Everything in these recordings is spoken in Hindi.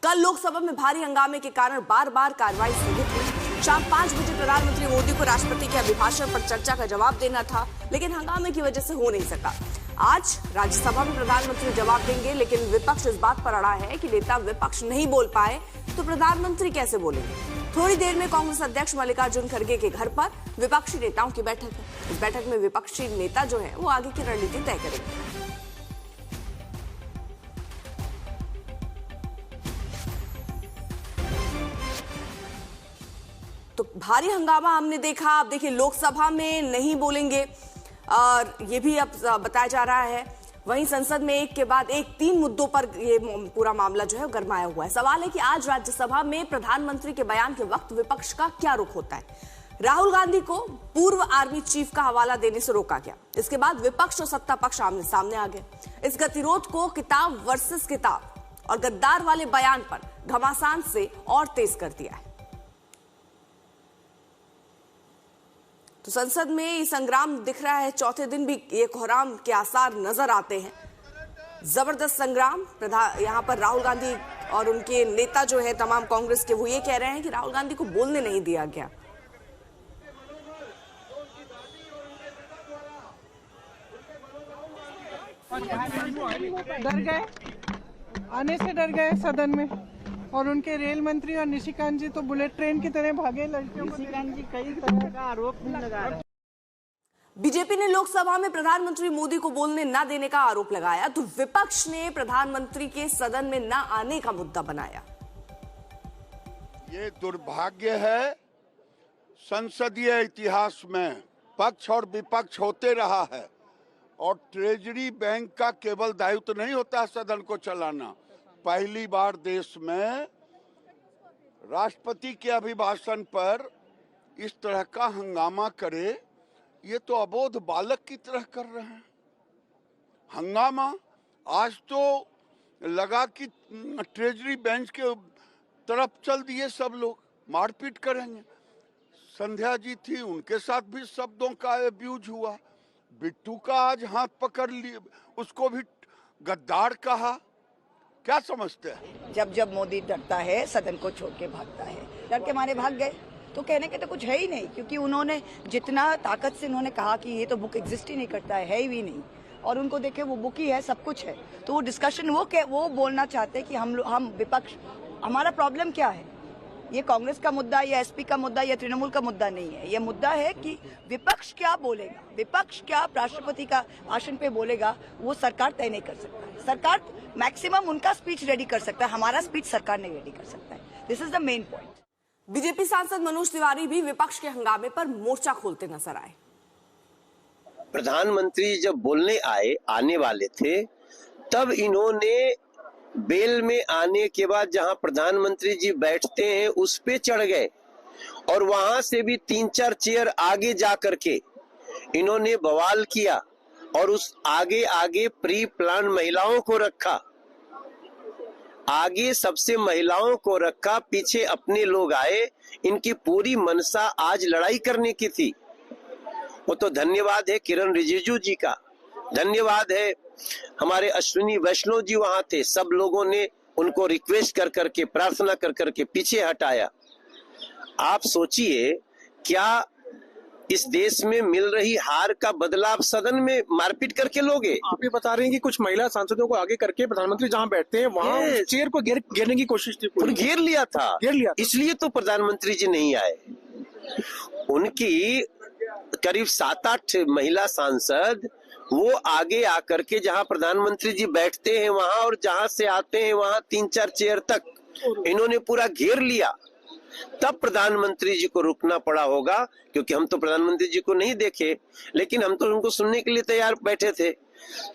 कल लोकसभा में भारी हंगामे के कारण बार बार कार्रवाई स्थगित हुई। शाम 5 बजे प्रधानमंत्री मोदी को राष्ट्रपति के अभिभाषण पर चर्चा का जवाब देना था, लेकिन हंगामे की वजह से हो नहीं सका। आज राज्यसभा में प्रधानमंत्री जवाब देंगे, लेकिन विपक्ष इस बात पर अड़ा है कि नेता विपक्ष नहीं बोल पाए तो प्रधानमंत्री कैसे बोलेंगे। थोड़ी देर में कांग्रेस अध्यक्ष मल्लिकार्जुन खड़गे के घर पर विपक्षी नेताओं की बैठक है। इस बैठक में विपक्षी नेता जो है वो आगे की रणनीति तय करेंगे। तो भारी हंगामा हमने देखा। अब देखिए लोकसभा में नहीं बोलेंगे और ये भी अब बताया जा रहा है। वहीं संसद में एक के बाद एक 3 मुद्दों पर ये पूरा मामला जो है गरमाया हुआ है। सवाल है कि आज राज्यसभा में प्रधानमंत्री के बयान के वक्त विपक्ष का क्या रुख होता है। राहुल गांधी को पूर्व आर्मी चीफ का हवाला देने से रोका गया। इसके बाद विपक्ष और सत्ता पक्ष आमने सामने आ गए। इस गतिरोध को किताब वर्सेस किताब और गद्दार वाले बयान पर घमासान से और तेज कर दिया है। तो संसद में ये संग्राम दिख रहा है। चौथे दिन भी ये कोहराम के आसार नजर आते हैं। जबरदस्त संग्राम। यहाँ पर राहुल गांधी और उनके नेता जो है तमाम कांग्रेस के, वो ये कह रहे हैं कि राहुल गांधी को बोलने नहीं दिया गया। डर गए, आने से डर गए सदन में। और उनके रेल मंत्री और निशिकांत जी तो बुलेट ट्रेन की तरह भागे। लड़कियों को निशिकांत जी कई तरह का आरोप भी लगा रहे हैं। बीजेपी ने लोकसभा में प्रधानमंत्री मोदी को बोलने न देने का आरोप लगाया, तो विपक्ष ने प्रधानमंत्री के सदन में न आने का मुद्दा बनाया। ये दुर्भाग्य है, संसदीय इतिहास में पक्ष और विपक्ष होते रहा है और ट्रेजरी बैंक का केवल दायित्व नहीं होता सदन को चलाना। पहली बार देश में राष्ट्रपति के अभिभाषण पर इस तरह का हंगामा करे, ये तो अबोध बालक की तरह कर रहे हैं हंगामा। आज तो लगा कि ट्रेजरी बेंच के तरफ चल दिए, सब लोग मारपीट करेंगे। संध्या जी थी, उनके साथ भी शब्दों का अब्यूज हुआ। बिट्टू का आज हाथ पकड़ लिए, उसको भी गद्दार कहा। क्या समझते हैं? जब जब मोदी डरता है सदन को छोड़ के भागता है। डर के मारे भाग गए तो कहने के तो कुछ है ही नहीं, क्योंकि उन्होंने जितना ताकत से उन्होंने कहा कि ये तो बुक एग्जिस्ट ही नहीं करता है ही नहीं, और उनको देखे वो बुक ही है, सब कुछ है। तो वो डिस्कशन वो बोलना चाहते हैं कि हम विपक्ष, हमारा प्रॉब्लम क्या है। ये कांग्रेस का मुद्दा या एसपी का मुद्दा या तृणमूल का मुद्दा नहीं है। ये मुद्दा है कि विपक्ष क्या बोलेगा, विपक्ष क्या राष्ट्रपति का भाषण पे बोलेगा, वो सरकार तय नहीं कर सकता है। सरकार मैक्सिमम उनका स्पीच रेडी कर सकता है, हमारा स्पीच सरकार नहीं रेडी कर सकता है। This is the main point. BJP सांसद मनोज तिवारी भी विपक्ष के हंगामे पर मोर्चा खोलते नजर आए। प्रधानमंत्री जब बोलने आने वाले थे, तब इन्होंने बेल में आने के बाद जहां प्रधानमंत्री जी बैठते हैं उस पे चढ़ गए और वहां से भी 3-4 चेयर आगे जा करके इन्होंने बवाल किया और उस आगे प्री प्लान महिलाओं को रखा। आगे सबसे महिलाओं को रखा, पीछे अपने लोग आए। इनकी पूरी मनसा आज लड़ाई करने की थी। वो तो धन्यवाद है किरण रिजिजू जी का, धन्यवाद है हमारे अश्विनी वैष्णव जी वहां थे। सब लोगों ने उनको रिक्वेस्ट कर करके, प्रार्थना कर करके पीछे हटाया। आप सोचिए, क्या इस देश में मिल रही हार का बदला आप सदन में मारपीट करके लोगे? आप ये बता रहे हैं कि कुछ महिला सांसदों को आगे करके प्रधानमंत्री जहां बैठते हैं वहां चेयर को घेरने की कोशिश थी, घेर लिया था। इसलिए तो प्रधानमंत्री जी नहीं आए। उनकी करीब 7-8 महिला सांसद वो आगे आकर के जहां प्रधानमंत्री जी बैठते हैं वहां, और जहां से आते हैं वहां 3-4 चेयर तक इन्होंने पूरा घेर लिया। तब प्रधानमंत्री जी को रुकना पड़ा होगा, क्योंकि हम तो प्रधानमंत्री जी को नहीं देखे, लेकिन हम तो उनको सुनने के लिए तैयार बैठे थे।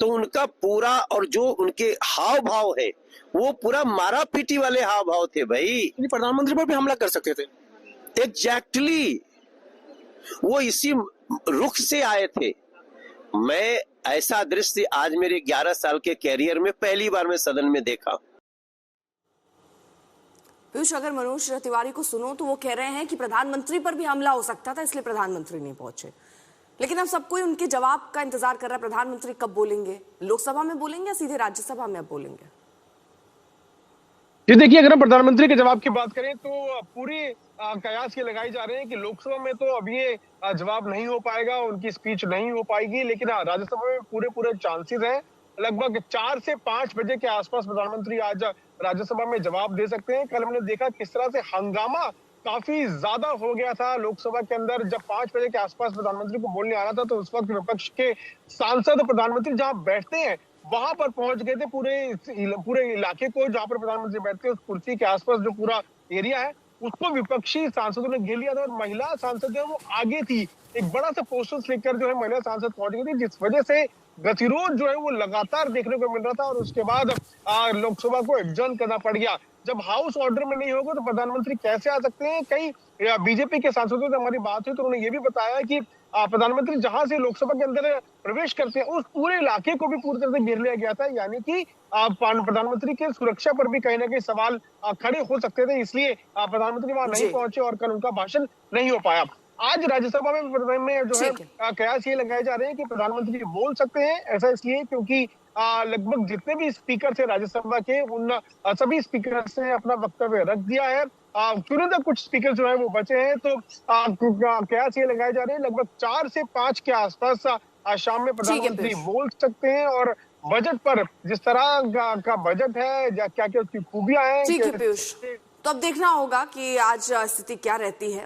तो उनका पूरा, और जो उनके हाव भाव है वो पूरा मारा पीटी वाले हाव भाव थे। भाई प्रधानमंत्री पर भी हमला कर सकते थे। एग्जैक्टली, वो इसी रुख से आए थे। मैं ऐसा दृश्य आज मेरे 11 साल के कैरियर में पहली बार मैं सदन में देखा। पीयूष, अगर मनोज तिवारी को सुनो तो वो कह रहे हैं कि प्रधानमंत्री पर भी हमला हो सकता था, इसलिए प्रधानमंत्री नहीं पहुंचे। लेकिन अब सब कोई उनके जवाब का इंतजार कर रहा है। प्रधानमंत्री कब बोलेंगे, लोकसभा में बोलेंगे या सीधे राज्यसभा में अब बोलेंगे? जी देखिए, अगर हम प्रधानमंत्री के जवाब की बात करें तो पूरी कयास ये लगाई जा रहे हैं कि लोकसभा में तो अब ये जवाब नहीं हो पाएगा, उनकी स्पीच नहीं हो पाएगी, लेकिन हाँ, राज्यसभा में पूरे चांसेस हैं। लगभग 4 से 5 बजे के आसपास प्रधानमंत्री आज राज्यसभा में जवाब दे सकते हैं। कल हमने देखा किस तरह से हंगामा काफी ज्यादा हो गया था लोकसभा के अंदर। जब 5 बजे के आसपास प्रधानमंत्री को बोलने आना था तो उस वक्त विपक्ष के सांसद प्रधानमंत्री जहां बैठते हैं वहां पर पहुंच गए थे। पूरे इलाके को जहां पर प्रधानमंत्री बैठते हैं, उस कुर्सी के आसपास जो पूरा एरिया है उसको विपक्षी सांसदों ने घेर लिया था और महिला सांसद जो है वो आगे थी। एक बड़ा सा पोस्टर्स लेकर जो है महिला सांसद पहुंच गई थी, जिस वजह से गतिरोध जो है वो लगातार देखने को मिल रहा था और उसके बाद लोकसभा को एडजर्न करना पड़ गया। जब हाउस ऑर्डर में नहीं होगा तो प्रधानमंत्री कैसे आ सकते हैं? कई बीजेपी के सांसदों से हमारी बात हुई तो उन्होंने ये भी बताया कि प्रधानमंत्री जहां से लोकसभा के अंदर प्रवेश करते हैं उस पूरे इलाके को भी पूरी तरह से घेर लिया गया था, यानी कि प्रधानमंत्री की सुरक्षा पर भी कहीं ना कहीं सवाल खड़े हो सकते थे, इसलिए प्रधानमंत्री वहां नहीं पहुंचे और कल उनका भाषण नहीं हो पाया। आज राज्यसभा में जो है कयास ये लगाए जा रहे हैं कि प्रधानमंत्री बोल सकते हैं। ऐसा इसलिए क्योंकि लगभग जितने भी स्पीकर थे राज्यसभा के उन सभी स्पीकर ने अपना वक्तव्य रख दिया है। चुनिंदा कुछ स्पीकर जो है वो बचे हैं, तो कयास ये लगाए जा रहे हैं लगभग 4 से 5 के आसपास शाम में प्रधानमंत्री बोल सकते हैं और बजट पर जिस तरह का बजट है क्या क्या उसकी खूबियां हैं। ठीक है पीयूष, तो अब देखना होगा कि आज स्थिति क्या रहती है।